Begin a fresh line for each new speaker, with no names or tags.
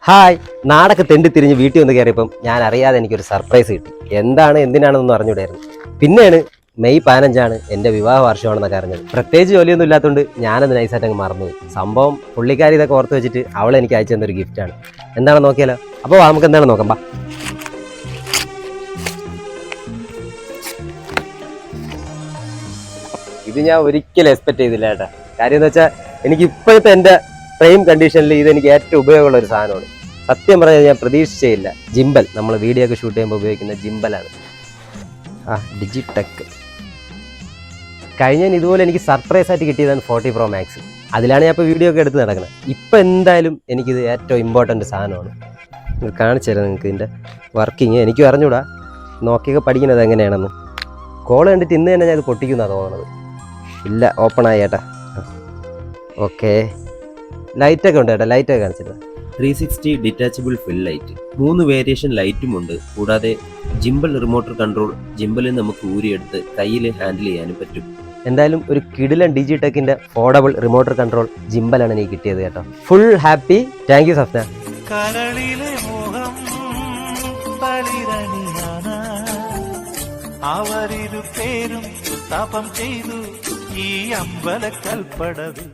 Hi, നാടൊക്കെ തെണ്ടി തിരിഞ്ഞ് വീട്ടിൽ വന്ന് കയറിയപ്പം ഞാൻ അറിയാതെ എനിക്കൊരു സർപ്രൈസ് കിട്ടി. എന്തിനാണെന്നൊന്നും അറിഞ്ഞൂടായിരുന്നു. പിന്നെയാണ് മെയ് 15 എൻ്റെ വിവാഹ വാർഷികമാണെന്നൊക്കെ അറിഞ്ഞത്. പ്രത്യേകിച്ച് ജോലിയൊന്നും ഇല്ലാത്തതുകൊണ്ട് ഞാനത് നൈസായിട്ട് അങ്ങ് മറന്നുപോയി. സംഭവം പുള്ളിക്കാരി ഇതൊക്കെ ഓർത്ത് വെച്ചിട്ട് അവൾ എനിക്ക് അയച്ചു തന്നൊരു ഗിഫ്റ്റാണ്. എന്താണെന്ന് നോക്കിയാലോ? അപ്പോൾ നമുക്ക് എന്താണ് നോക്കാം. ബാ. ഇത് ഞാൻ ഒരിക്കലും എക്സ്പെക്ട് ചെയ്തില്ല കേട്ടാ. കാര്യം എന്ന് വെച്ചാൽ എനിക്ക് ഇപ്പോഴത്തെ എൻ്റെ ഫ്രെയിം കണ്ടീഷനിൽ ഇതെനിക്ക് ഏറ്റവും ഉപയോഗമുള്ള ഒരു സാധനമാണ്. സത്യം പറഞ്ഞാൽ ഞാൻ പ്രതീക്ഷിച്ചേയില്ല. ജിംബൽ, നമ്മൾ വീഡിയോ ഒക്കെ ഷൂട്ട് ചെയ്യുമ്പോൾ ഉപയോഗിക്കുന്ന ജിംബലാണ്. ഡിജിടെക്. കഴിഞ്ഞ ഇതുപോലെ എനിക്ക് സർപ്രൈസ് ആയിട്ട് കിട്ടിയതാണ് 40 Pro Max. അതിലാണ് ഞാൻ ഇപ്പോൾ വീഡിയോ ഒക്കെ എടുത്ത് നടക്കുന്നത്. ഇപ്പം എന്തായാലും എനിക്കിത് ഏറ്റവും ഇമ്പോർട്ടൻ്റ് സാധനമാണ്. കാണിച്ചു തരാം നിങ്ങൾക്ക് ഇതിൻ്റെ വർക്കിങ്. എനിക്കും അറിഞ്ഞൂടാ, നോക്കിയൊക്കെ പഠിക്കുന്നത് എങ്ങനെയാണെന്ന്. കോൾ കണ്ടിട്ട് ഇന്ന് തന്നെ ഞാൻ ഇത് പൊട്ടിക്കുന്നതാണ് തോന്നുന്നത്. ഇല്ല, ഓപ്പൺ ആയി ചേട്ടാ. ഓക്കെ, ലൈറ്റൊക്കെ ഉണ്ട് ചേട്ടാ. ലൈറ്റൊക്കെ കാണിച്ചിട്ട്
360 ഡിറ്റാച്ചബിൾ ഫിൽ ലൈറ്റ്, 3 വേരിയേഷൻ ലൈറ്റുമുണ്ട്. കൂടാതെ ജിംബൽ റിമോട്ട് കൺട്രോൾ. ജിംബലിൽ നമുക്ക് ഊരിയെടുത്ത് കയ്യിൽ ഹാൻഡിൽ ചെയ്യാനും പറ്റും.
എന്തായാലും ഒരു കിടിലൻ ഡിജിടെക്കിന്റെ ഫോർഡബിൾ റിമോട്ട് കൺട്രോൾ ജിംബലാണ് എനിക്ക് കിട്ടിയത് കേട്ടോ. Full happy. Thank you Safna.
കരളിലെ മോഹം ബലിതണിയാണ്, അവരിരു പേരും തപം ചെയ്തു ഈ അമ്പലക്കൽപ്പടവിൽ.